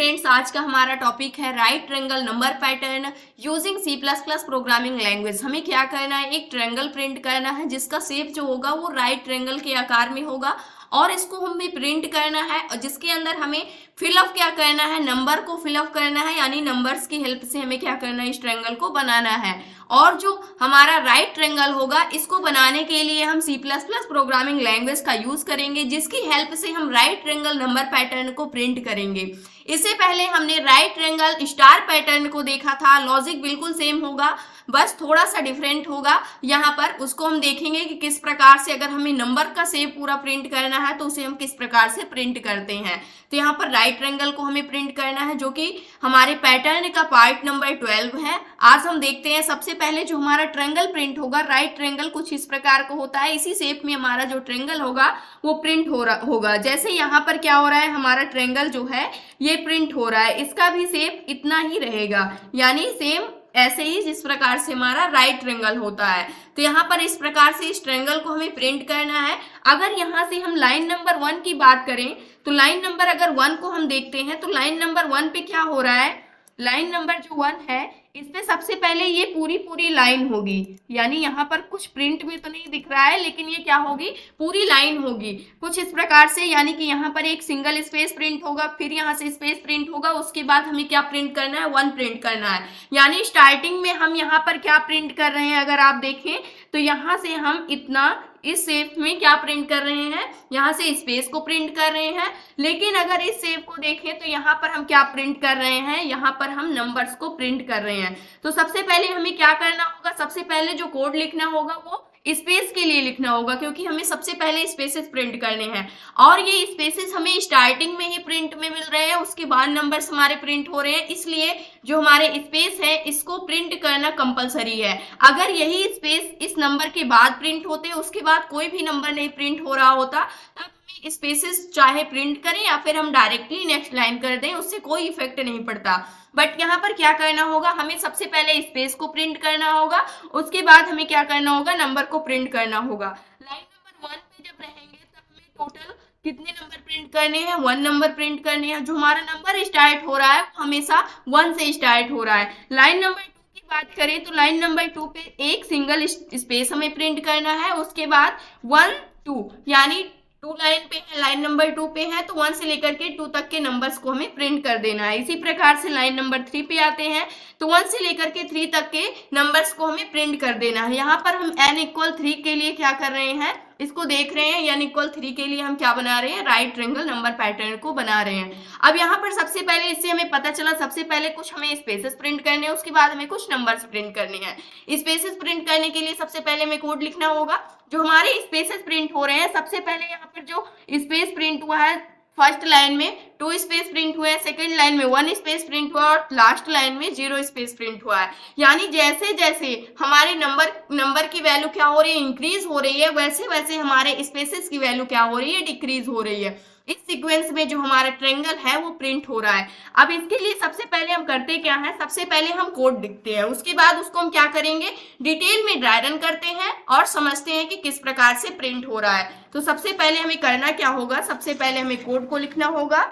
Friends, आज का हमारा टॉपिक है right triangle number pattern using C plus plus programming language. हमें क्या करना है, एक ट्रायंगल प्रिंट करना है जिसका शेप जो होगा वो राइट ट्रायंगल के आकार में होगा और इसको हमें प्रिंट करना है और जिसके अंदर हमें फिलअप क्या करना है, नंबर को फिलअप करना है, यानी नंबर्स की हेल्प से हमें क्या करना है, इस ट्रायंगल को बनाना है। और जो हमारा राइट ट्रायंगल होगा इसको बनाने के लिए हम C plus plus programming language का यूज करेंगे जिसकी हेल्प से हम राइट ट्रायंगल नंबर पैटर्न को प्रिंट करेंगे। इससे पहले हमने राइट ट्रायंगल स्टार पैटर्न को देखा था, लॉजिक बिल्कुल सेम होगा, बस थोड़ा सा डिफरेंट होगा। यहाँ पर उसको हम देखेंगे कि किस प्रकार से अगर हमें नंबर का शेप पूरा प्रिंट करना है तो उसे हम किस प्रकार से प्रिंट करते हैं। तो यहाँ पर राइट ट्रायंगल को हमें प्रिंट करना है जो कि हमारे पैटर्न का पार्ट नंबर 12 है। आज हम देखते हैं सबसे पहले जो हमारा ट्रायंगल प्रिंट होगा, राइट ट्रायंगल कुछ इस प्रकार का होता है, इसी शेप में हमारा जो ट्रायंगल होगा वो प्रिंट होगा। जैसे यहाँ पर क्या हो रहा है, हमारा ट्रायंगल जो है ये प्रिंट हो रहा है, इसका भी शेप इतना ही रहेगा, यानी सेम ऐसे ही जिस प्रकार से हमारा राइट ट्रायंगल होता है। तो यहाँ पर इस प्रकार से इस ट्रायंगल को हमें प्रिंट करना है। अगर यहाँ से हम लाइन नंबर 1 की बात करें तो लाइन नंबर अगर 1 को हम देखते हैं तो लाइन नंबर 1 पे क्या हो रहा है, लाइन नंबर जो 1 है इस पे सबसे पहले ये पूरी लाइन होगी, यानी यहाँ पर कुछ प्रिंट में तो नहीं दिख रहा है लेकिन ये क्या होगी, पूरी लाइन होगी कुछ इस प्रकार से, यानी कि यहाँ पर एक सिंगल स्पेस प्रिंट होगा, फिर यहाँ से स्पेस प्रिंट होगा, उसके बाद हमें क्या प्रिंट करना है, 1 प्रिंट करना है। यानी स्टार्टिंग में हम यहाँ पर क्या प्रिंट कर रहे हैं, अगर आप देखें तो यहाँ से हम इतना इस शेप में क्या प्रिंट कर रहे हैं, यहाँ से स्पेस को प्रिंट कर रहे हैं। लेकिन अगर इस शेप को देखें तो यहाँ पर हम क्या प्रिंट कर रहे हैं, यहाँ पर हम नंबर्स को प्रिंट कर रहे हैं। तो सबसे पहले हमें क्या करना होगा, सबसे पहले जो कोड लिखना होगा वो स्पेस के लिए लिखना होगा क्योंकि हमें सबसे पहले स्पेसेस प्रिंट करने हैं और ये स्पेसेस हमें स्टार्टिंग में ही प्रिंट में मिल रहे हैं, उसके बाद नंबर्स हमारे प्रिंट हो रहे हैं, इसलिए जो हमारे स्पेस है इसको प्रिंट करना कंपलसरी है। अगर यही स्पेस इस नंबर के बाद प्रिंट होते, उसके बाद कोई भी नंबर नहीं प्रिंट हो रहा होता, तब हमें स्पेसेस चाहे प्रिंट करें या फिर हम डायरेक्टली नेक्स्ट लाइन कर दें, उससे कोई इफेक्ट नहीं पड़ता। बट यहाँ पर क्या करना होगा, हमें सबसे पहले स्पेस को प्रिंट करना होगा, उसके बाद हमें क्या करना होगा, नंबर को प्रिंट करना होगा। लाइन नंबर 1 पे जब रहेंगे तब हमें टोटल कितने नंबर प्रिंट करने हैं, 1 नंबर प्रिंट करने हैं। जो हमारा नंबर स्टार्ट हो रहा है हमेशा 1 से स्टार्ट हो रहा है। लाइन नंबर 2 की बात करें तो लाइन नंबर 2 पे एक सिंगल स्पेस हमें प्रिंट करना है, उसके बाद 1 2 यानी 2 लाइन पे है, लाइन नंबर 2 पे है तो 1 से लेकर के 2 तक के नंबर्स को हमें प्रिंट कर देना है। इसी प्रकार से लाइन नंबर 3 पे आते हैं तो 1 से लेकर के 3 तक के नंबर्स को हमें प्रिंट कर देना है। यहाँ पर हम n = 3 के लिए क्या कर रहे हैं, इसको देख रहे हैं, n = 3 के लिए हम क्या बना रहे हैं, राइट ट्रायंगल नंबर पैटर्न को बना रहे हैं। अब यहाँ पर सबसे पहले इससे हमें पता चला, सबसे पहले कुछ हमें स्पेसेस प्रिंट करने हैं, उसके बाद हमें कुछ नंबर्स प्रिंट करने हैं। स्पेसेस प्रिंट करने के लिए सबसे पहले हमें कोड लिखना होगा। जो हमारे स्पेसेस प्रिंट हो रहे हैं, सबसे पहले यहाँ पर जो स्पेस प्रिंट हुआ है, फर्स्ट लाइन में 2 स्पेस प्रिंट हुए हैं, सेकंड लाइन में 1 स्पेस प्रिंट हुआ और लास्ट लाइन में 0 स्पेस प्रिंट हुआ है। यानी जैसे जैसे हमारे नंबर की वैल्यू क्या हो रही है, इंक्रीज हो रही है, वैसे वैसे हमारे स्पेसेस की वैल्यू क्या हो रही है, डिक्रीज हो रही है। इस सीक्वेंस में जो हमारा ट्रायंगल है वो प्रिंट हो रहा है। अब इसके लिए सबसे पहले हम करते क्या है, सबसे पहले हम कोड लिखते हैं, उसके बाद उसको हम क्या करेंगे, डिटेल में ड्राई रन करते हैं और समझते हैं कि किस प्रकार से प्रिंट हो रहा है। तो सबसे पहले हमें करना क्या होगा, सबसे पहले हमें कोड को लिखना होगा।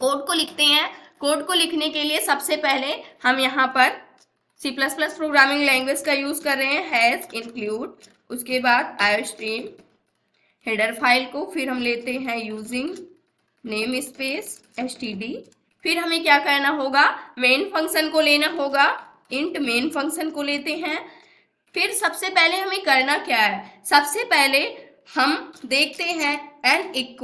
कोड को लिखते हैं। कोड को लिखने के लिए सबसे पहले हम यहाँ पर C plus plus programming language का यूज कर रहे हैं, हैज इंक्लूड, उसके बाद iostream हेडर फाइल को, फिर हम लेते हैं यूजिंग नेम स्पेस std, फिर हमें क्या करना होगा, मेन फंक्शन को लेना होगा, इंट मेन फंक्शन को लेते हैं। फिर सबसे पहले हमें करना क्या है, सबसे पहले हम देखते हैं n =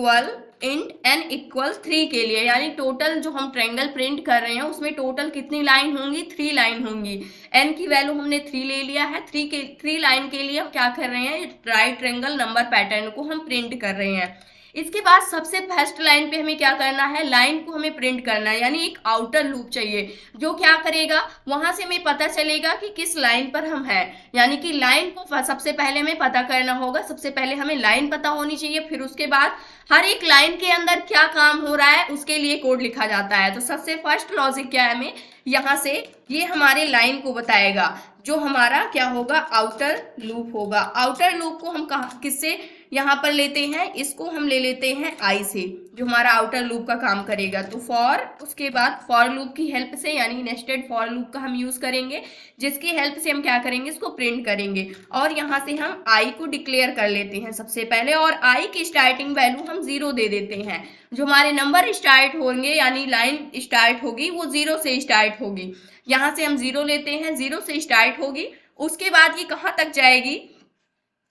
3 के लिए, यानी टोटल जो हम ट्रायंगल प्रिंट कर रहे हैं उसमें टोटल कितनी लाइन होंगी, 3 लाइन होंगी। n की वैल्यू हमने 3 ले लिया है, 3 लाइन के लिए हम क्या कर रहे हैं, राइट ट्रायंगल नंबर पैटर्न को हम प्रिंट कर रहे हैं। इसके बाद सबसे फर्स्ट लाइन पे हमें क्या करना है, लाइन को हमें प्रिंट करना है, यानी एक आउटर लूप चाहिए जो क्या करेगा, वहां से हमें पता चलेगा कि किस लाइन पर हम हैं। यानी कि लाइन को सबसे पहले हमें पता करना होगा, सबसे पहले हमें लाइन पता होनी चाहिए, फिर उसके बाद हर एक लाइन के अंदर क्या काम हो रहा है उसके लिए कोड लिखा जाता है। तो सबसे फर्स्ट लॉजिक क्या है, हमें यहाँ से ये हमारे लाइन को बताएगा, जो हमारा क्या होगा, आउटर लूप होगा। आउटर लूप को हम कहाँ किससे यहाँ पर लेते हैं, इसको हम ले लेते हैं आई से, जो हमारा आउटर लूप का काम करेगा। तो फॉर, उसके बाद फॉर लूप की हेल्प से, यानी नेस्टेड फॉर लूप का हम यूज करेंगे, जिसकी हेल्प से हम क्या करेंगे, इसको प्रिंट करेंगे। और यहाँ से हम आई को डिक्लेयर कर लेते हैं सबसे पहले, और आई की स्टार्टिंग वैल्यू हम 0 दे देते हैं। जो हमारे नंबर स्टार्ट होंगे, यानी लाइन स्टार्ट होगी, वो 0 से स्टार्ट होगी। यहाँ से हम 0 लेते हैं, 0 से स्टार्ट होगी। उसके बाद ये कहाँ तक जाएगी,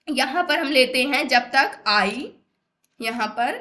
यहाँ पर हम लेते हैं जब तक आई यहाँ पर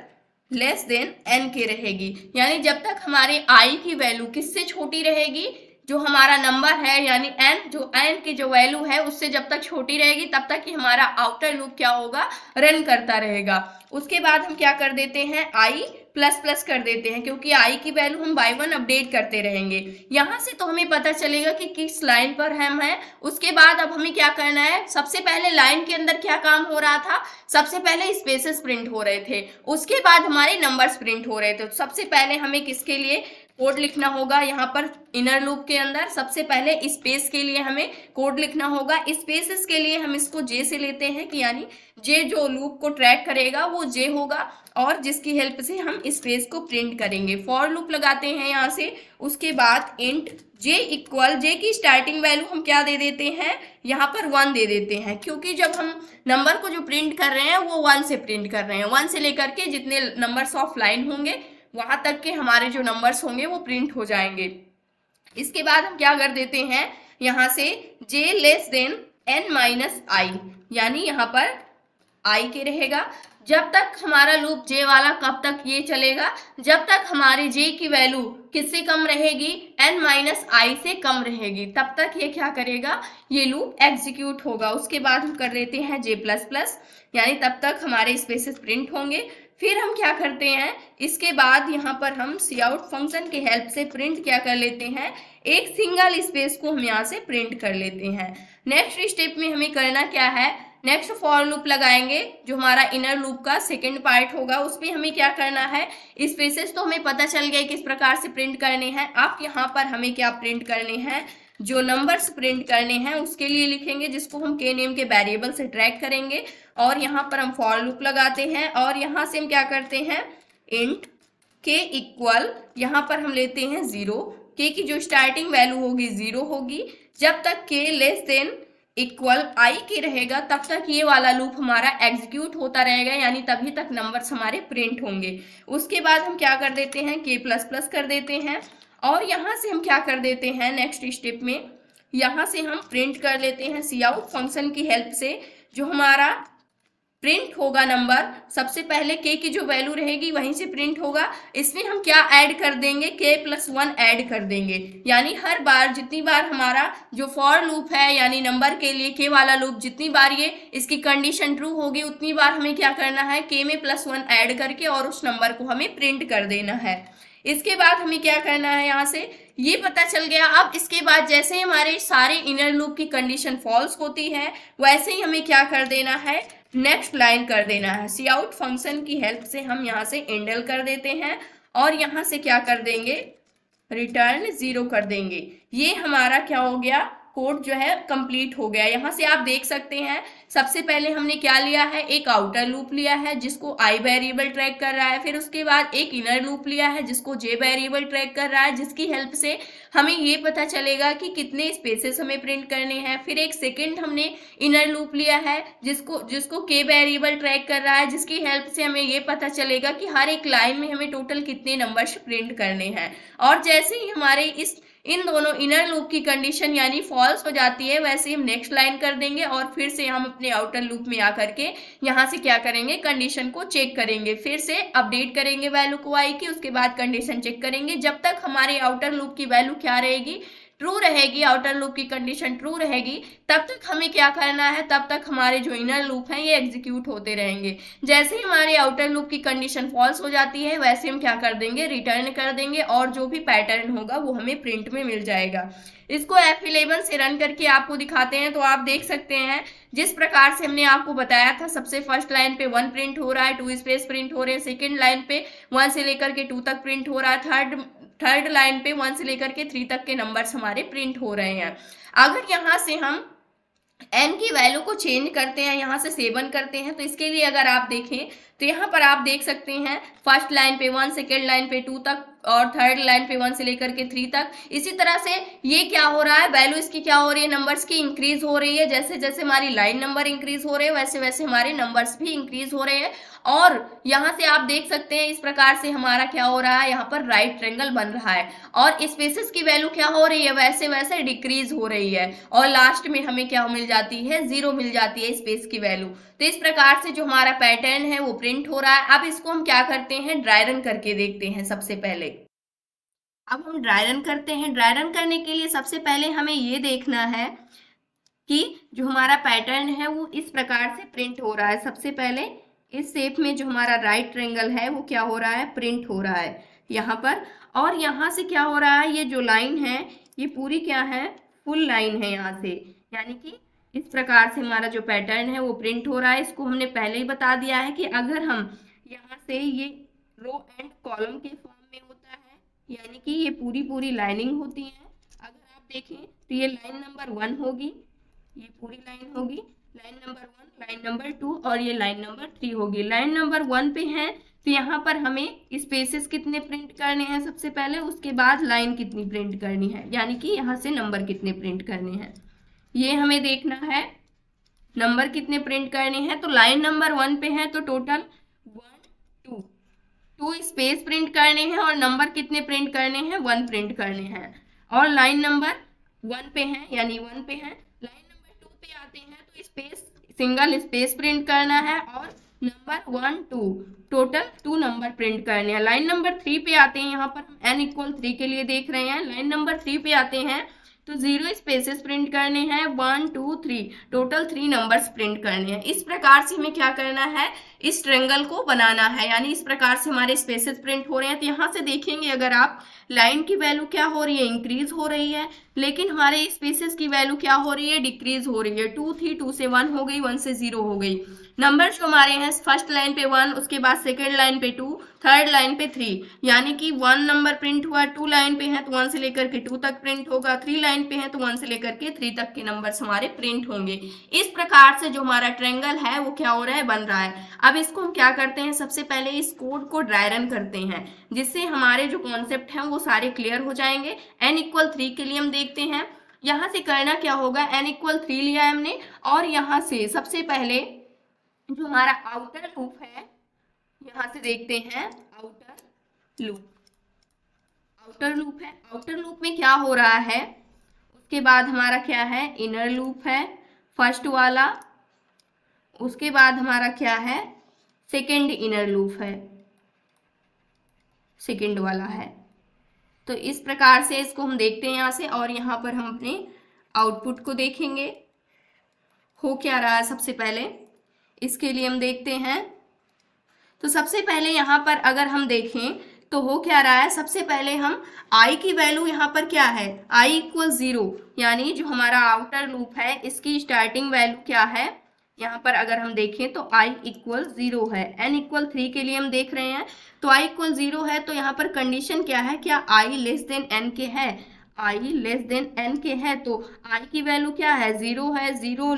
लेस देन n के रहेगी, यानी जब तक हमारे i की वैल्यू किससे छोटी रहेगी, जो हमारा नंबर है यानी n, जो n की जो वैल्यू है उससे जब तक छोटी रहेगी तब तक ही हमारा आउटर लूप क्या होगा, रन करता रहेगा। उसके बाद हम क्या कर देते हैं, i प्लस प्लस कर देते हैं, क्योंकि i की वैल्यू हम बाय 1 अपडेट करते रहेंगे। यहाँ से तो हमें पता चलेगा कि किस लाइन पर हम हैं। उसके बाद अब हमें क्या करना है, सबसे पहले लाइन के अंदर क्या काम हो रहा था, सबसे पहले स्पेसेस प्रिंट हो रहे थे, उसके बाद हमारे नंबर्स प्रिंट हो रहे थे। तो सबसे पहले हमें किसके लिए कोड लिखना होगा, यहाँ पर इनर लूप के अंदर सबसे पहले स्पेस के लिए हमें कोड लिखना होगा। स्पेसेस के लिए हम इसको जे से लेते हैं, कि यानी जे जो लूप को ट्रैक करेगा वो जे होगा, और जिसकी हेल्प से हम स्पेस को प्रिंट करेंगे। फॉर लूप लगाते हैं यहाँ से। उसके बाद इंट जे इक्वल, जे की स्टार्टिंग वैल्यू हम क्या दे देते हैं, यहाँ पर 1 दे देते हैं, क्योंकि जब हम नंबर को जो प्रिंट कर रहे हैं वो 1 से प्रिंट कर रहे हैं। 1 से लेकर के जितने नंबर्स ऑफ लाइन होंगे वहां तक के हमारे जो नंबर्स होंगे वो प्रिंट हो जाएंगे। इसके बाद हम क्या कर देते हैं, यहाँ से j less than n minus I, यानी यहाँ पर i के रहेगा। जब तक हमारा लूप j वाला कब तक ये चलेगा, जब तक हमारे j की वैल्यू किससे कम रहेगी, n माइनस आई से कम रहेगी, तब तक ये क्या करेगा, ये लूप एग्जीक्यूट होगा। उसके बाद हम कर देते हैं j प्लस प्लस, यानी तब तक हमारे स्पेसेस प्रिंट होंगे। फिर हम क्या करते हैं, इसके बाद यहाँ पर हम काउट फंक्शन की हेल्प से प्रिंट क्या कर लेते हैं, एक सिंगल स्पेस को हम यहाँ से प्रिंट कर लेते हैं। नेक्स्ट स्टेप में हमें करना क्या है, नेक्स्ट फॉर लूप लगाएंगे, जो हमारा इनर लूप का सेकंड पार्ट होगा। उसमें हमें क्या करना है, स्पेसेस तो हमें पता चल गया किस प्रकार से प्रिंट करने हैं। अब यहाँ पर हमें क्या प्रिंट करने हैं, जो नंबर्स प्रिंट करने हैं उसके लिए लिखेंगे, जिसको हम के नेम के वेरिएबल से ट्रैक करेंगे। और यहाँ पर हम फॉर लूप लगाते हैं, और यहाँ से हम क्या करते हैं, इंट के इक्वल, यहाँ पर हम लेते हैं 0, के की जो स्टार्टिंग वैल्यू होगी 0 होगी। जब तक के लेस देन इक्वल आई के रहेगा तब तक ये वाला लूप हमारा एग्जीक्यूट होता रहेगा, यानी तभी तक नंबर्स हमारे प्रिंट होंगे। उसके बाद हम क्या कर देते हैं, के प्लस प्लस कर देते हैं, और यहाँ से हम क्या कर देते हैं, नेक्स्ट स्टेप में यहाँ से हम प्रिंट कर लेते हैं काउट फंक्शन की हेल्प से। जो हमारा प्रिंट होगा नंबर, सबसे पहले के की जो वैल्यू रहेगी वहीं से प्रिंट होगा। इसमें हम क्या ऐड कर देंगे, के प्लस 1 ऐड कर देंगे, यानी हर बार जितनी बार हमारा जो फॉर लूप है, यानी नंबर के लिए के वाला लूप, जितनी बार ये इसकी कंडीशन ट्रू होगी उतनी बार हमें क्या करना है, के में +1 ऐड करके और उस नंबर को हमें प्रिंट कर देना है। इसके बाद हमें क्या करना है, यहाँ से ये पता चल गया। अब इसके बाद जैसे ही हमारे सारे इनर लूप की कंडीशन फॉल्स होती है, वैसे ही हमें क्या कर देना है, नेक्स्ट लाइन कर देना है। काउट फंक्शन की हेल्प से हम यहाँ से इंडल कर देते हैं, और यहाँ से क्या कर देंगे, रिटर्न 0 कर देंगे। ये हमारा क्या हो गया, कोड जो है कंप्लीट हो गया। यहाँ से आप देख सकते हैं, सबसे पहले हमने क्या लिया है, एक आउटर लूप लिया है जिसको आई वेरिएबल ट्रैक कर रहा है। फिर उसके बाद एक इनर लूप लिया है जिसको जे वेरिएबल ट्रैक कर रहा है, जिसकी हेल्प से हमें ये पता चलेगा कि कितने स्पेसेस हमें प्रिंट करने हैं। फिर एक सेकंड हमने इनर लूप लिया है जिसको के वेरिएबल ट्रैक कर रहा है, जिसकी हेल्प से हमें ये पता चलेगा कि हर एक लाइन में हमें टोटल कितने नंबर्स प्रिंट करने हैं। और जैसे ही हमारे इन दोनों इनर लूप की कंडीशन यानी फॉल्स हो जाती है, वैसे हम नेक्स्ट लाइन कर देंगे, और फिर से हम अपने आउटर लूप में आकर के यहाँ से क्या करेंगे, कंडीशन को चेक करेंगे, फिर से अपडेट करेंगे वैल्यू को आई की। उसके बाद कंडीशन चेक करेंगे, जब तक हमारे आउटर लूप की वैल्यू क्या रहेगी, ट्रू रहेगी, आउटर लूप की कंडीशन ट्रू रहेगी, तब तक हमें क्या करना है, तब तक हमारे जो इनर लूप हैं ये एग्जीक्यूट होते रहेंगे। जैसे ही हमारे आउटर लूप की कंडीशन फॉल्स हो जाती है, वैसे हम क्या कर देंगे, रिटर्न कर देंगे, और जो भी पैटर्न होगा वो हमें प्रिंट में मिल जाएगा। इसको F11 से रन करके आपको दिखाते हैं, तो आप देख सकते हैं जिस प्रकार से हमने आपको बताया था, सबसे फर्स्ट लाइन पे 1 प्रिंट हो रहा है, 2 स्पेस प्रिंट हो रहे हैं, सेकेंड लाइन पे 1 से लेकर के 2 तक प्रिंट हो रहा है, थर्ड थर्ड लाइन पे 1 से लेकर के 3 तक के नंबर्स हमारे प्रिंट हो रहे हैं। अगर यहाँ से हम n की वैल्यू को चेंज करते हैं, यहाँ से 7 करते हैं, तो इसके लिए अगर आप देखें तो यहाँ पर आप देख सकते हैं फर्स्ट लाइन पे 1, सेकेंड लाइन पे 2 तक और थर्ड लाइन पे 1 से लेकर के 3 तक। इसी तरह से ये क्या हो रहा है, वैल्यू इसकी क्या हो रही है, नंबर्स की इंक्रीज हो रही है। जैसे जैसे हमारी लाइन नंबर इंक्रीज हो रहे हैं वैसे वैसे हमारे नंबर्स भी इंक्रीज हो रहे हैं। और यहाँ से आप देख सकते हैं इस प्रकार से हमारा क्या हो रहा है, यहाँ पर राइट ट्रायंगल बन रहा है और स्पेसेस की वैल्यू क्या हो रही है, वैसे वैसे डिक्रीज हो रही है और लास्ट में हमें क्या मिल जाती है, 0 मिल जाती है स्पेस की वैल्यू। तो इस प्रकार से जो हमारा पैटर्न है वो प्रिंट हो रहा है। अब इसको हम क्या करते हैं, ड्राई रन करके देखते हैं। सबसे पहले अब हम ड्राई रन करते हैं। ड्राई रन करने के लिए सबसे पहले हमें ये देखना है कि जो हमारा पैटर्न है वो इस प्रकार से प्रिंट हो रहा है। सबसे पहले इस शेप में जो हमारा राइट ट्रायंगल है वो क्या हो रहा है, प्रिंट हो रहा है यहाँ पर। और यहाँ से क्या हो रहा है, ये जो लाइन है ये पूरी क्या है, फुल लाइन है यहाँ से, यानी कि इस प्रकार से हमारा जो पैटर्न है वो प्रिंट हो रहा है। इसको हमने पहले ही बता दिया है कि अगर हम यहाँ से ये रो एंड कॉलम के फॉर्म में होता है, यानी कि ये पूरी पूरी लाइनिंग होती है। अगर आप देखें तो ये लाइन नंबर 1 होगी, ये पूरी लाइन होगी, लाइन नंबर 1, लाइन नंबर 2 और ये लाइन नंबर 3 होगी। लाइन नंबर 1 पे है तो यहाँ पर हमें स्पेसेस कितने प्रिंट करने हैं सबसे पहले, उसके बाद लाइन कितनी प्रिंट करनी है, यानी कि यहाँ से नंबर कितने प्रिंट करने हैं ये हमें देखना है, नंबर कितने प्रिंट करने हैं। तो लाइन नंबर 1 पे है तो टोटल 1 2 स्पेस प्रिंट करने हैं और नंबर कितने प्रिंट करने हैं, 1 प्रिंट करने हैं। और लाइन नंबर 1 पे है यानी 1 पे है, लाइन नंबर 2 पे आते हैं तो स्पेस सिंगल स्पेस प्रिंट करना है और नंबर 1 2 टोटल 2 नंबर प्रिंट करने हैं। लाइन नंबर 3 पे आते हैं, यहाँ पर हम n = 3 के लिए देख रहे हैं। लाइन नंबर 3 पे आते हैं तो 0 स्पेसेस प्रिंट करने हैं, 1 2 3 टोटल 3 नंबर्स प्रिंट करने हैं। इस प्रकार से हमें क्या करना है, इस ट्रायंगल को बनाना है, यानी इस प्रकार से हमारे स्पेसेस प्रिंट हो रहे हैं। तो यहाँ से देखेंगे अगर आप लाइन की वैल्यू क्या हो रही है, इंक्रीज हो रही है, लेकिन हमारे स्पेसेस की वैल्यू क्या हो रही है, डिक्रीज हो रही है। 2 थी, 2 से 1 हो गई, 1 से 0 हो गई। नंबर जो हमारे हैं फर्स्ट लाइन पे 1, उसके बाद सेकेंड लाइन पे 2, थर्ड लाइन पे 3, यानी कि 1 नंबर प्रिंट हुआ, 2 लाइन पे है तो 1 से लेकर के 2 तक प्रिंट होगा, 3 लाइन पे है तो 1 से लेकर के 3 तक के नंबर्स हमारे प्रिंट होंगे। इस प्रकार से जो हमारा ट्रायंगल है वो क्या हो रहा है, बन रहा है। अब इसको हम क्या करते हैं, सबसे पहले इस कोड को ड्राई रन करते हैं, जिससे हमारे जो कॉन्सेप्ट हैं वो सारे क्लियर हो जाएंगे। n = 3 के लिए हम देखते हैं, यहाँ से करना क्या होगा, n = 3 लिया है हमने और यहाँ से सबसे पहले जो हमारा आउटर लूप है, यहाँ से देखते हैं आउटर लूप है। आउटर लूप में क्या हो रहा है, उसके बाद हमारा क्या है, इनर लूप है फर्स्ट वाला, उसके बाद हमारा क्या है, सेकेंड इनर लूप है, सेकेंड वाला है। तो इस प्रकार से इसको हम देखते हैं यहाँ से, और यहाँ पर हम अपने आउटपुट को देखेंगे हो क्या रहा है। सबसे पहले इसके लिए हम देखते हैं, तो सबसे पहले यहाँ पर अगर हम देखें तो हो क्या रहा है, सबसे पहले हम i की वैल्यू यहाँ पर क्या है, i = 0, यानी जो हमारा आउटर लूप है इसकी स्टार्टिंग वैल्यू क्या है, यहाँ पर अगर हम देखें तो i = 0 है। n = 3 के लिए हम देख रहे हैं तो i = 0 है, तो यहाँ पर कंडीशन क्या है, क्या i n के है, i n के है, तो i की वैल्यू क्या है, 0 है, 0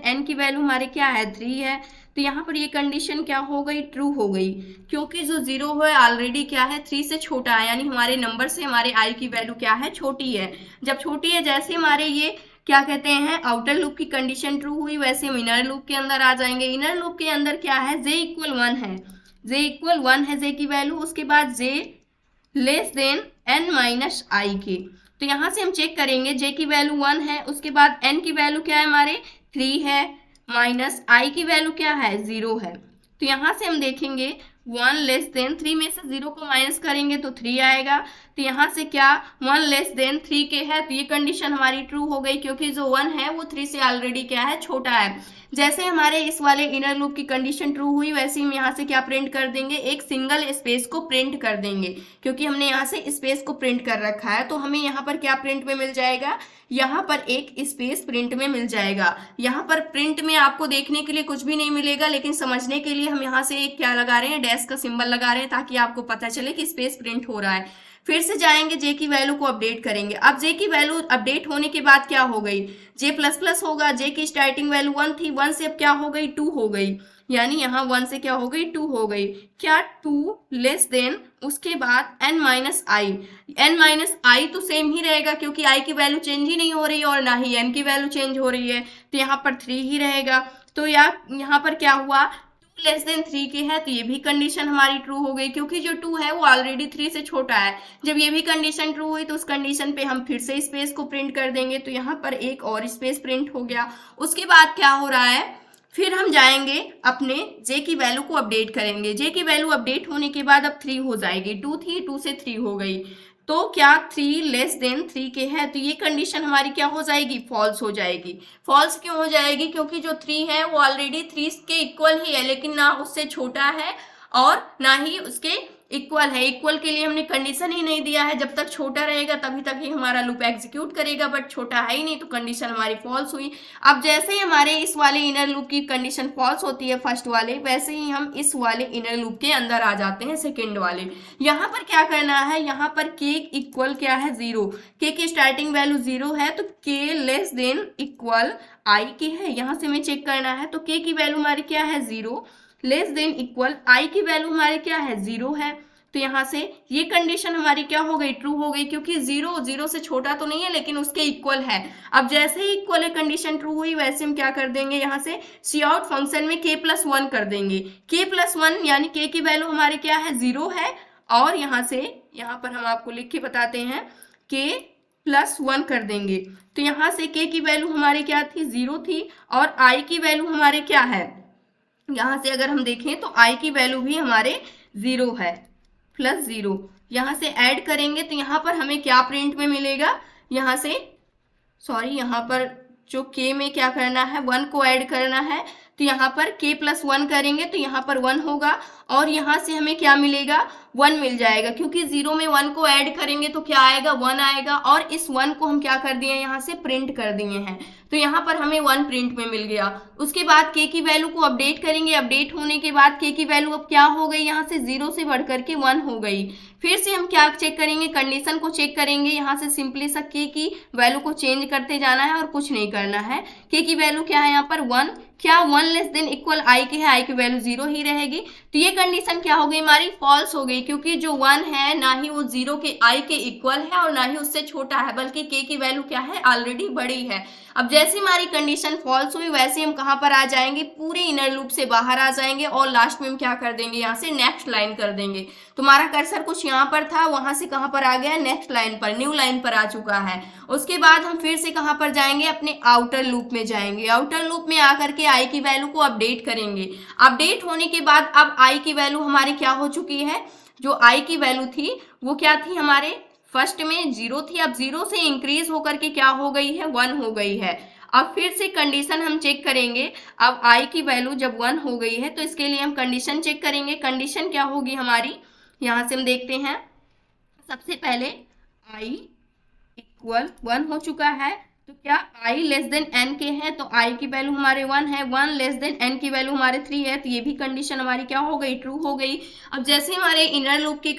n की वैल्यू हमारे क्या है, 3 है। तो यहाँ पर ये कंडीशन क्या हो गई, ट्रू हो गई, क्योंकि जो 0 है ऑलरेडी क्या है, 3 से छोटा है, यानी हमारे नंबर से हमारे i की वैल्यू क्या है, छोटी है। जब छोटी है, जैसे हमारे ये क्या कहते हैं, आउटर लूप की कंडीशन ट्रू हुई, वैसे हम इनर लूप के अंदर आ जाएंगे। इनर लूप के अंदर क्या है, j = 1 है, j = 1 है j की वैल्यू, उसके बाद j n - i के। तो यहाँ से हम चेक करेंगे, j की वैल्यू 1 है, उसके बाद n की वैल्यू क्या है हमारे, 3 है, माइनस i की वैल्यू क्या है, 0 है। तो यहाँ से हम देखेंगे 1 <3 में से 0 को माइनस करेंगे तो 3 आएगा। तो यहाँ से क्या 1 <3 के है, तो ये कंडीशन हमारी ट्रू हो गई, क्योंकि जो 1 है वो 3 से ऑलरेडी क्या है, छोटा है। जैसे हमारे इस वाले इनर लूप की कंडीशन ट्रू हुई, वैसे हम यहाँ से क्या प्रिंट कर देंगे, एक सिंगल स्पेस को प्रिंट कर देंगे, क्योंकि हमने यहाँ से स्पेस को प्रिंट कर रखा है। तो हमें यहाँ पर क्या प्रिंट में मिल जाएगा, यहाँ पर एक स्पेस प्रिंट में मिल जाएगा। यहाँ पर प्रिंट में आपको देखने के लिए कुछ भी नहीं मिलेगा, लेकिन समझने के लिए हम यहाँ से एक क्या लगा रहे हैं, डैश का सिंबल लगा रहे हैं, ताकि आपको पता चले कि स्पेस प्रिंट हो रहा है। फिर से जाएंगे, जे की वैल्यू को अपडेट करेंगे। अब जे की वैल्यू अपडेट होने के बाद क्या हो गई, जे प्लस प्लस होगा। जे की स्टार्टिंग वैल्यू 1 थी, 1 से अब क्या हो गई 2 हो गई, यानी यहाँ 1 से क्या हो गई 2 हो गई। क्या 2 लेस देन, उसके बाद n माइनस आई। n माइनस आई तो सेम ही रहेगा क्योंकि i की वैल्यू चेंज ही नहीं हो रही है और ना ही n की वैल्यू चेंज हो रही है, तो यहाँ पर 3 ही रहेगा। तो यहाँ पर क्या हुआ, 2 लेस देन 3 की है, तो ये भी कंडीशन हमारी ट्रू हो गई क्योंकि जो 2 है वो ऑलरेडी 3 से छोटा है। जब ये भी कंडीशन ट्रू हुई तो उस कंडीशन पे हम फिर से स्पेस को प्रिंट कर देंगे, तो यहाँ पर एक और स्पेस प्रिंट हो गया। उसके बाद क्या हो रहा है, फिर हम जाएंगे अपने जे की वैल्यू को अपडेट करेंगे। जे की वैल्यू अपडेट होने के बाद अब 3 हो जाएगी, 2 थी 2 से 3 हो गई, तो क्या 3 लेस देन 3 के है, तो ये कंडीशन हमारी क्या हो जाएगी, फॉल्स हो जाएगी। फॉल्स क्यों हो जाएगी, क्योंकि जो 3 है वो ऑलरेडी 3 के इक्वल ही है, लेकिन ना उससे छोटा है और ना ही उसके इक्वल है। इक्वल के लिए हमने कंडीशन ही नहीं दिया है, जब तक छोटा रहेगा तभी तक ही हमारा लूप एग्जीक्यूट करेगा, बट छोटा है ही नहीं तो कंडीशन हमारी फॉल्स हुई। अब जैसे ही हमारे इस वाले इनर लूप की कंडीशन फॉल्स होती है फर्स्ट वाले, वैसे ही हम इस वाले इनर लूप के अंदर आ जाते हैं सेकेंड वाले। यहाँ पर क्या करना है, यहाँ पर के इक्वल क्या है 0, के की स्टार्टिंग वैल्यू 0 है, तो के लेस देन इक्वल आई के है। यहाँ से हमें चेक करना है, तो के की वैल्यू हमारी क्या है 0, लेस देन इक्वल आई की वैल्यू हमारी क्या है 0 है, तो यहाँ से ये कंडीशन हमारी क्या हो गई, ट्रू हो गई, क्योंकि 0 से छोटा तो नहीं है लेकिन उसके इक्वल है। अब जैसे ही इक्वल है कंडीशन ट्रू हुई, वैसे हम क्या कर देंगे, यहाँ से सी आउट फंक्शन में k+1 कर देंगे। k+1 यानी k की वैल्यू हमारी क्या है 0 है, और यहाँ से यहाँ पर हम आपको लिख के बताते हैं k+1 कर देंगे, तो यहाँ से k की वैल्यू हमारी क्या थी 0 थी, और i की वैल्यू हमारे क्या है, यहाँ से अगर हम देखें तो i की वैल्यू भी हमारे 0 है, +0। यहाँ से ऐड करेंगे तो यहाँ पर हमें क्या प्रिंट में मिलेगा, यहाँ से यहाँ पर जो k में क्या करना है 1 को ऐड करना है, तो यहाँ पर k+1 करेंगे तो यहाँ पर 1 होगा, और यहाँ से हमें क्या मिलेगा 1 मिल जाएगा, क्योंकि 0 में 1 को ऐड करेंगे तो क्या आएगा 1 आएगा, और इस 1 को हम क्या कर दिए यहाँ से प्रिंट कर दिए हैं, तो यहाँ पर हमें 1 प्रिंट में मिल गया। उसके बाद k की वैल्यू को अपडेट करेंगे, अपडेट होने के बाद k की वैल्यू अब क्या हो गई, यहाँ से 0 से बढ़ करके 1 हो गई। फिर से हम क्या चेक करेंगे, कंडीशन को चेक करेंगे, यहाँ से सिंपली सा k की वैल्यू को चेंज करते जाना है और कुछ नहीं करना है। k की वैल्यू क्या है यहाँ पर 1, क्या 1 लेस देन इक्वल आई के है, आई की वैल्यू 0 ही रहेगी, तो ये कंडीशन क्या हो गई हमारी फॉल्स हो गई, क्योंकि जो 1 है ना ही वो 0 के आई के इक्वल है और ना ही उससे छोटा है, बल्कि k की वैल्यू क्या है ऑलरेडी बड़ी है। अब जैसे हमारी कंडीशन फॉल्स हुई, वैसे हम कहाँ पर आ जाएंगे, पूरे इनर लूप से बाहर आ जाएंगे और लास्ट में हम क्या कर देंगे, यहाँ से नेक्स्ट लाइन कर देंगे। तुम्हारा कर्सर कुछ यहाँ पर था, वहां से कहाँ पर आ गया, नेक्स्ट लाइन पर, न्यू लाइन पर आ चुका है। उसके बाद हम फिर से कहाँ पर जाएंगे, अपने आउटर लूप में जाएंगे। आउटर लूप में आकर के आई की वैल्यू को अपडेट करेंगे। अपडेट होने के बाद अब आई की वैल्यू हमारी क्या हो चुकी है, जो आई की वैल्यू थी वो क्या थी, हमारे फर्स्ट में 0 थी, अब 0 से इंक्रीज होकर के क्या हो गई है 1 हो गई है। अब फिर से कंडीशन हम चेक करेंगे, अब i की वैल्यू जब 1 हो गई है तो इसके लिए हम कंडीशन चेक करेंगे। कंडीशन क्या होगी हमारी, यहाँ से हम देखते हैं, सबसे पहले i इक्वल 1 हो चुका है, तो क्या i लेस देन n के हैं, तो i की वैल्यू हमारे 1 है, 1 लेस देन n की वैल्यू हमारे 3 है, तो ये भी कंडीशन हमारी क्या हो गई, ट्रू हो गई। अब जैसे हमारे इनर लूप की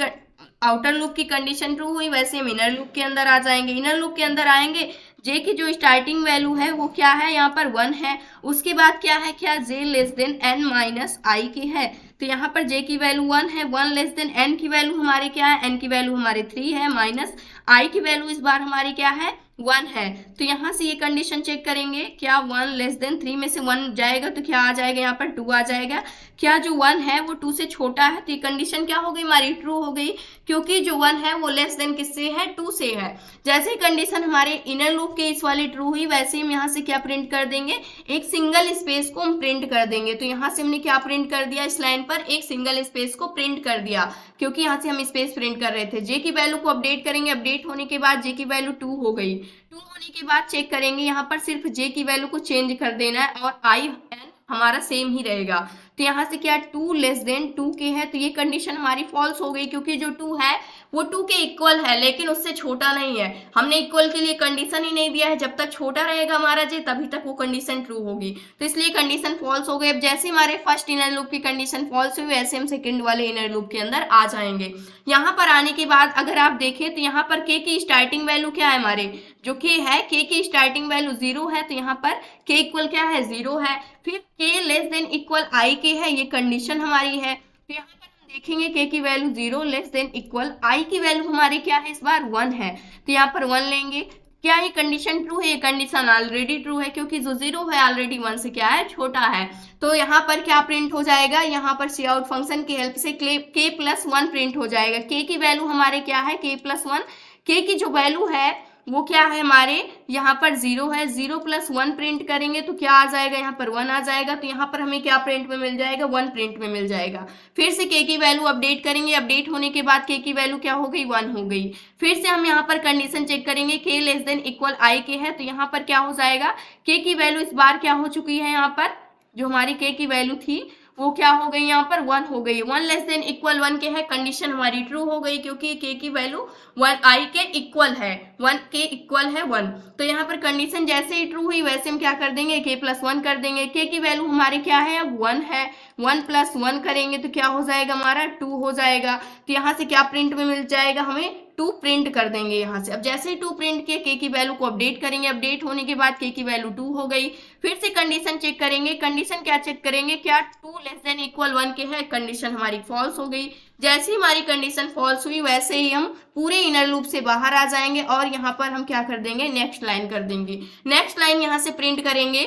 आउटर लूप की कंडीशन ट्रू हुई, वैसे हम इनर लूप के अंदर आ जाएंगे। इनर लूप के अंदर आएंगे, जे की जो स्टार्टिंग वैल्यू है वो क्या है, यहाँ पर 1 है। उसके बाद क्या है, क्या j less than n minus I की है, तो यहाँ पर j की वैल्यू 1 है, 1 लेस देन n की वैल्यू हमारी क्या है, n की वैल्यू हमारी 3 है, माइनस i की वैल्यू इस बार हमारी क्या है 1 है। तो यहाँ से ये कंडीशन चेक करेंगे, क्या 1 लेस देन 3 में से 1 जाएगा तो क्या आ जाएगा, यहाँ पर 2 आ जाएगा। क्या जो 1 है वो 2 से छोटा है, तो ये कंडीशन क्या हो गई हमारी, ट्रू हो गई, क्योंकि जो 1 है वो लेस देन किससे है, 2 से है। जैसे कंडीशन हमारे इनर लूप के इस वाली ट्रू हुई, वैसे हम यहाँ से क्या प्रिंट कर देंगे, एक सिंगल स्पेस को हम प्रिंट कर देंगे। तो यहाँ से हमने क्या प्रिंट कर दिया, इस लाइन पर एक सिंगल स्पेस को प्रिंट कर दिया, क्योंकि यहाँ से हम स्पेस प्रिंट कर रहे थे। जे की वैल्यू को अपडेट करेंगे, अपडेट होने के बाद जे की वैल्यू 2 हो गई। 2 होने के बाद चेक करेंगे, यहाँ पर सिर्फ जे की वैल्यू को चेंज कर देना है और आई एन हमारा सेम ही रहेगा। तो यहाँ से क्या 2 लेस देन 2k है, तो ये कंडीशन हमारी फॉल्स हो गई क्योंकि जो 2 है वो 2 के इक्वल है लेकिन उससे छोटा नहीं है। हमने इक्वल के लिए कंडीशन ही नहीं दिया है, जब तक छोटा रहेगा हमारा जे तभी तक वो कंडीशन ट्रू होगी, तो इसलिए कंडीशन फॉल्स हो गई। अब जैसे हमारे फर्स्ट इनर लूप की कंडीशन फॉल्स हुई वैसे हम सेकंड वाले इनर लूप के अंदर आ जाएंगे। यहाँ पर आने के बाद अगर आप देखें तो यहाँ पर k की स्टार्टिंग वैल्यू क्या है, हमारे जो k है k की स्टार्टिंग वैल्यू 0 है, तो यहाँ पर k इक्वल क्या है 0 है। फिर k less than equal i k है, ये कंडीशन हमारी है। तो यहाँ पर हम देखेंगे k की value 0 less than equal i की वैल्यू हमारी क्या है, इस बार 1 है, तो यहाँ पर 1 लेंगे। क्या ये कंडीशन ट्रू है, ये कंडीशन ऑलरेडी ट्रू है क्योंकि जो 0 है ऑलरेडी 1 से क्या है छोटा है। तो यहाँ पर क्या प्रिंट हो जाएगा, यहाँ पर सी आउट फंक्शन की हेल्प से k प्लस 1 प्रिंट हो जाएगा। k की वैल्यू हमारे क्या है k प्लस 1, k की जो वैल्यू है वो क्या है हमारे यहाँ पर 0 है, 0 प्लस 1 प्रिंट करेंगे तो क्या आ जाएगा, यहाँ पर 1 आ जाएगा, तो यहाँ पर हमें क्या प्रिंट में मिल जाएगा 1 प्रिंट में मिल जाएगा। फिर से k की वैल्यू अपडेट करेंगे, अपडेट होने के बाद k की वैल्यू क्या हो गई 1 हो गई। फिर से हम यहाँ पर कंडीशन चेक करेंगे k less than equal i k है, तो यहाँ पर क्या हो जाएगा k की वैल्यू इस बार क्या हो चुकी है, यहाँ पर जो हमारी k की वैल्यू थी वो क्या हो गई, यहाँ पर 1 हो गई। 1 लेस देन इक्वल 1 के है, कंडीशन हमारी ट्रू हो गई क्योंकि k की वैल्यू 1 i के इक्वल है, 1 के इक्वल है 1। तो यहाँ पर कंडीशन जैसे ही ट्रू हुई वैसे हम क्या कर देंगे k प्लस 1 कर देंगे। k की वैल्यू हमारी क्या है अब 1 है, 1 प्लस 1 करेंगे तो क्या हो जाएगा हमारा 2 हो जाएगा। तो यहाँ से क्या प्रिंट में मिल जाएगा, हमें 2 प्रिंट कर देंगे यहाँ से। अब जैसे ही 2 प्रिंट किए k की वैल्यू को अपडेट करेंगे, अपडेट होने के बाद k की वैल्यू 2 हो गई। फिर से कंडीशन चेक करेंगे, कंडीशन क्या चेक करेंगे, क्या 2 लेस देन इक्वल 1 के है, कंडीशन हमारी फॉल्स हो गई। जैसे ही हमारी कंडीशन फॉल्स हुई वैसे ही हम पूरे इनर लूप से बाहर आ जाएंगे और यहाँ पर हम क्या कर देंगे नेक्स्ट लाइन कर देंगे। नेक्स्ट लाइन यहाँ से प्रिंट करेंगे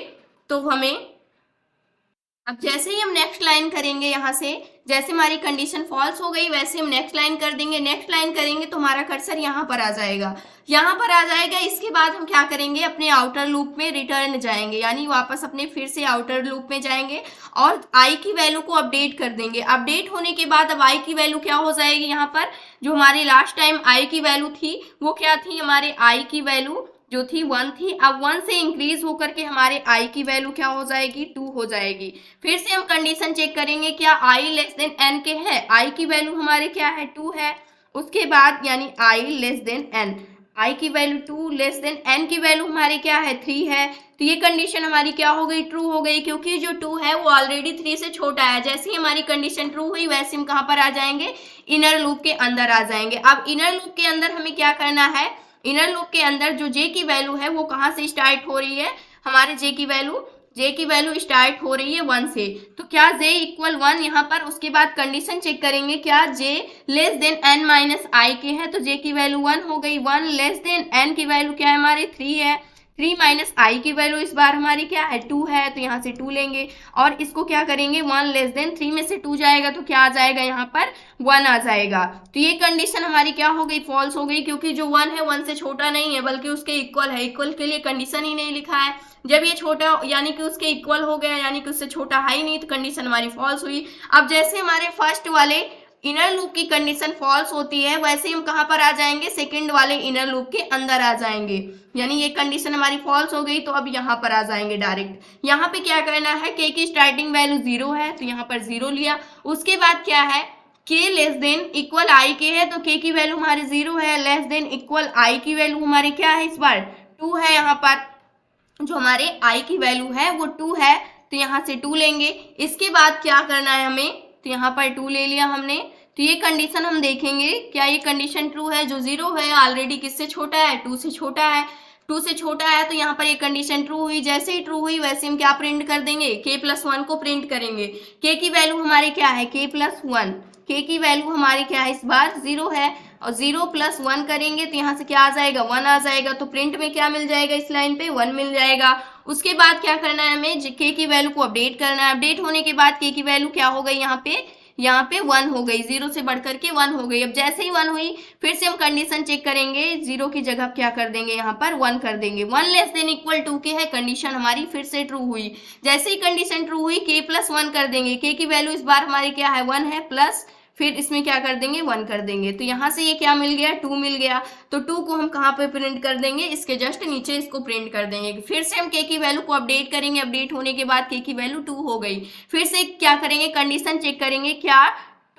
तो हमें, अब जैसे ही हम नेक्स्ट लाइन करेंगे यहाँ से, जैसे हमारी कंडीशन फॉल्स हो गई वैसे हम नेक्स्ट लाइन कर देंगे। नेक्स्ट लाइन करेंगे तो हमारा कर्सर यहाँ पर आ जाएगा, यहाँ पर आ जाएगा। इसके बाद हम क्या करेंगे अपने आउटर लूप में रिटर्न जाएंगे, यानी वापस अपने फिर से आउटर लूप में जाएंगे और i की वैल्यू को अपडेट कर देंगे। अपडेट होने के बाद अब i की वैल्यू क्या हो जाएगी, यहाँ पर जो हमारी लास्ट टाइम i की वैल्यू थी वो क्या थी, हमारे i की वैल्यू जो थी 1 थी, अब 1 से इंक्रीज होकर के हमारे i की वैल्यू क्या हो जाएगी 2 हो जाएगी। फिर से हम कंडीशन चेक करेंगे, क्या i लेस देन n के है, i की वैल्यू हमारे क्या है 2 है। उसके बाद यानी i less than n, i की वैल्यू 2 लेस देन n की वैल्यू हमारी क्या है 3 है। तो ये कंडीशन हमारी क्या हो गई ट्रू हो गई क्योंकि जो 2 है वो ऑलरेडी 3 से छोटा है। जैसे ही हमारी कंडीशन ट्रू हुई वैसे हम कहाँ पर आ जाएंगे, इनर लूप के अंदर आ जाएंगे। अब इनर लूप के अंदर हमें क्या करना है, इनर लूप के अंदर जो j की वैल्यू है वो कहाँ से स्टार्ट हो रही है, हमारे j की वैल्यू स्टार्ट हो रही है 1 से। तो क्या j इक्वल 1 यहाँ पर, उसके बाद कंडीशन चेक करेंगे, क्या j less than n minus i के है, तो j की वैल्यू 1 हो गई। 1 लेस देन n की वैल्यू क्या है हमारी 3 है, 3 माइनस i की वैल्यू इस बार हमारी क्या है 2 है, तो यहाँ से 2 लेंगे और इसको क्या करेंगे 1 लेस देन 3 में से 2 जाएगा तो क्या आ जाएगा यहाँ पर 1 आ जाएगा। तो ये कंडीशन हमारी क्या हो गई फॉल्स हो गई क्योंकि जो 1 है 1 से छोटा नहीं है बल्कि उसके इक्वल है। इक्वल के लिए कंडीशन ही नहीं लिखा है, जब ये छोटा यानी कि उसके इक्वल हो गया यानी कि उससे छोटा है ही नहीं, तो कंडीशन हमारी फॉल्स हुई। अब जैसे हमारे फर्स्ट वाले इनर लूप की कंडीशन फॉल्स होती है वैसे हम कहाँ पर आ जाएंगे, सेकंड वाले इनर लूप के अंदर आ जाएंगे। यानी ये कंडीशन हमारी फॉल्स हो गई तो अब यहाँ पर आ जाएंगे डायरेक्ट। यहाँ पे क्या करना है, k की स्टार्टिंग वैल्यू 0 है तो यहाँ पर 0 लिया। उसके बाद क्या है, k less than equal i के है तो k की वैल्यू हमारी 0 है, लेस देन इक्वल i की वैल्यू हमारी क्या है इस बार 2 है। यहाँ पर जो हमारे i की वैल्यू है वो 2 है तो यहाँ से 2 लेंगे। इसके बाद क्या करना है हमें, तो यहाँ पर 2 ले लिया हमने। तो ये कंडीशन हम देखेंगे क्या ये कंडीशन ट्रू है, जो 0 है ऑलरेडी किससे छोटा है 2 से छोटा है, 2 से छोटा है तो यहाँ पर ये कंडीशन ट्रू हुई। जैसे ही ट्रू हुई वैसे हम क्या प्रिंट कर देंगे, k प्लस 1 को प्रिंट करेंगे। k की वैल्यू हमारी क्या है k प्लस 1, k की वैल्यू हमारी क्या है इस बार 0 है और 0 प्लस 1 करेंगे तो यहाँ से क्या आ जाएगा 1 आ जाएगा। तो प्रिंट में क्या मिल जाएगा इस लाइन पे 1 मिल जाएगा। उसके बाद क्या करना है हमें, k की वैल्यू को अपडेट करना है। अपडेट होने के बाद k की वैल्यू क्या हो गई यहाँ पे 1 हो गई, 0 से बढ़कर के 1 हो गई। अब जैसे ही 1 हुई फिर से हम कंडीशन चेक करेंगे, 0 की जगह क्या कर देंगे यहाँ पर 1 कर देंगे। 1 लेस देन इक्वल 2 के है, कंडीशन हमारी फिर से ट्रू हुई। जैसे ही कंडीशन ट्रू हुई k प्लस 1 कर देंगे, k की वैल्यू इस बार हमारी क्या है 1 है, प्लस फिर इसमें क्या कर देंगे 1 कर देंगे, तो यहाँ से ये क्या मिल गया 2 मिल गया। तो 2 को हम कहाँ पे प्रिंट कर देंगे, इसके जस्ट नीचे इसको प्रिंट कर देंगे। फिर से हम के की वैल्यू को अपडेट करेंगे, अपडेट होने के बाद के की वैल्यू 2 हो गई। फिर से क्या करेंगे, कंडीशन चेक करेंगे, क्या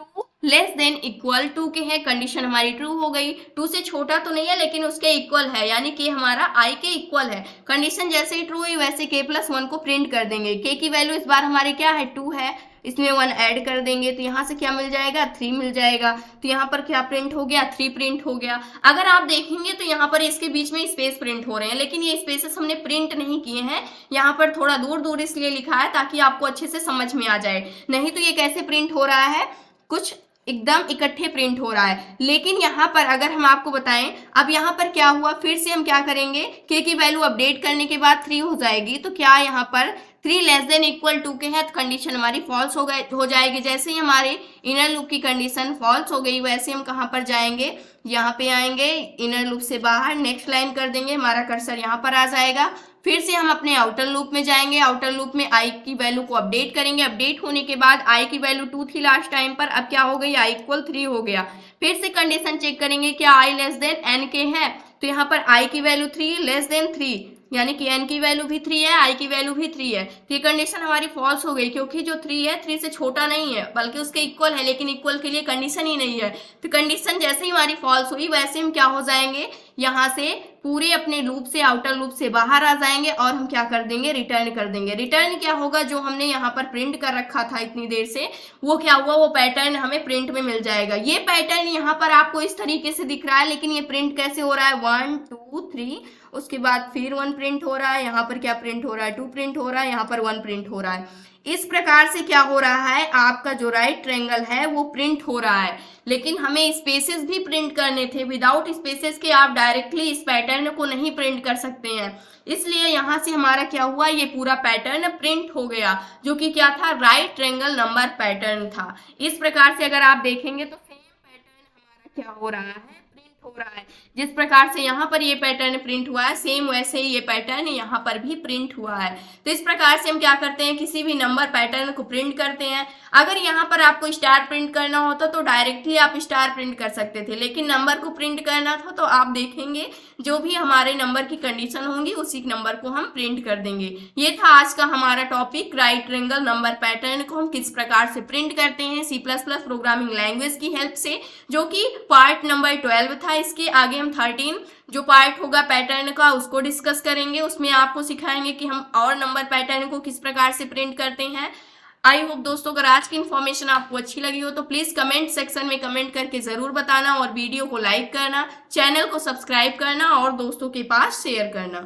2 लेस देन इक्वल 2 के है, कंडीशन हमारी ट्रू हो गई। 2 से छोटा तो नहीं है लेकिन उसके इक्वल है, यानी कि हमारा i के इक्वल है। कंडीशन जैसे ही ट्रू हुई वैसे k+1 को प्रिंट कर देंगे। k की वैल्यू इस बार हमारी क्या है 2 है, इसमें 1 ऐड कर देंगे तो यहाँ से क्या मिल जाएगा 3 मिल जाएगा। तो यहाँ पर क्या प्रिंट हो गया 3 प्रिंट हो गया। अगर आप देखेंगे तो यहाँ पर इसके बीच में स्पेस प्रिंट हो रहे हैं, लेकिन ये स्पेसेस हमने प्रिंट नहीं किए हैं, यहाँ पर थोड़ा दूर दूर इसलिए लिखा है ताकि आपको अच्छे से समझ में आ जाए। नहीं तो ये कैसे प्रिंट हो रहा है, कुछ एकदम इकट्ठे प्रिंट हो रहा है। लेकिन यहाँ पर अगर हम आपको बताएं, अब यहाँ पर क्या हुआ, फिर से हम क्या करेंगे, k की वैल्यू अपडेट करने के बाद 3 हो जाएगी। तो क्या यहाँ पर 3 लेस देन इक्वल 2 के है, तो कंडीशन हमारी फॉल्स हो जाएगी। जैसे ही हमारे इनर लूप की कंडीशन फॉल्स हो गई, वैसे हम कहाँ पर जाएंगे, यहाँ पे आएंगे, इनर लूप से बाहर नेक्स्ट लाइन कर देंगे, हमारा कर्सर यहाँ पर आ जाएगा। फिर से हम अपने आउटर लूप में जाएंगे, आउटर लूप में i की वैल्यू को अपडेट करेंगे। अपडेट होने के बाद i की वैल्यू 2 थी लास्ट टाइम पर, अब क्या हो गई i इक्वल 3 हो गया। फिर से कंडीशन चेक करेंगे, क्या i लेस देन n के है, तो यहाँ पर i की वैल्यू 3 लेस देन 3, यानी कि n की वैल्यू भी 3 है, i की वैल्यू भी 3 है। तो ये कंडीशन हमारी फॉल्स हो गई, क्योंकि जो 3 है 3 से छोटा नहीं है बल्कि उसके इक्वल है, लेकिन इक्वल के लिए कंडीशन ही नहीं है। तो कंडीशन जैसे ही हमारी फॉल्स हुई वैसे हम क्या हो जाएंगे, यहाँ से पूरे अपने लूप से आउटर लूप से बाहर आ जाएंगे और हम क्या कर देंगे रिटर्न कर देंगे। रिटर्न क्या होगा, जो हमने यहाँ पर प्रिंट कर रखा था इतनी देर से, वो क्या हुआ, वो पैटर्न हमें प्रिंट में मिल जाएगा। ये पैटर्न यहाँ पर आपको इस तरीके से दिख रहा है, लेकिन ये प्रिंट कैसे हो रहा है 1 2 3, उसके बाद फिर 1 प्रिंट हो रहा है, यहाँ पर क्या प्रिंट हो रहा है 2 प्रिंट हो रहा है, यहाँ पर 1 प्रिंट हो रहा है। इस प्रकार से क्या हो रहा है, आपका जो राइट ट्रायंगल है वो प्रिंट हो रहा है। लेकिन हमें स्पेसेस भी प्रिंट करने थे, विदाउट स्पेसेस के आप डायरेक्टली इस पैटर्न को नहीं प्रिंट कर सकते हैं। इसलिए यहाँ से हमारा क्या हुआ, ये पूरा पैटर्न प्रिंट हो गया, जो कि क्या था, राइट ट्रायंगल नंबर पैटर्न था। इस प्रकार से अगर आप देखेंगे तो सेम पैटर्न हमारा क्या हो रहा है, प्रिंट हो रहा है। जिस प्रकार से यहाँ पर ये पैटर्न प्रिंट हुआ है, सेम वैसे ही ये पैटर्न यहाँ पर भी प्रिंट हुआ है। तो इस प्रकार से हम क्या करते हैं, किसी भी नंबर पैटर्न को प्रिंट करते हैं। अगर यहाँ पर आपको स्टार प्रिंट करना होता तो डायरेक्टली आप स्टार प्रिंट कर सकते थे, लेकिन नंबर को प्रिंट करना था तो आप देखेंगे जो भी हमारे नंबर की कंडीशन होंगी उसी नंबर को हम प्रिंट कर देंगे। ये था आज का हमारा topic, right triangle number pattern को हम किस प्रकार से प्रिंट करते हैं C++ प्रोग्रामिंग लैंग्वेज की हेल्प से, जो कि पार्ट नंबर 12 था। इसके आगे हम 13 जो पार्ट होगा पैटर्न का उसको डिस्कस करेंगे। उसमें आपको सिखाएंगे कि हम और नंबर पैटर्न को किस प्रकार से प्रिंट करते हैं। आई होप दोस्तों अगर आज की इन्फॉर्मेशन आपको अच्छी लगी हो तो प्लीज़ कमेंट सेक्शन में कमेंट करके ज़रूर बताना, और वीडियो को लाइक करना, चैनल को सब्सक्राइब करना और दोस्तों के पास शेयर करना।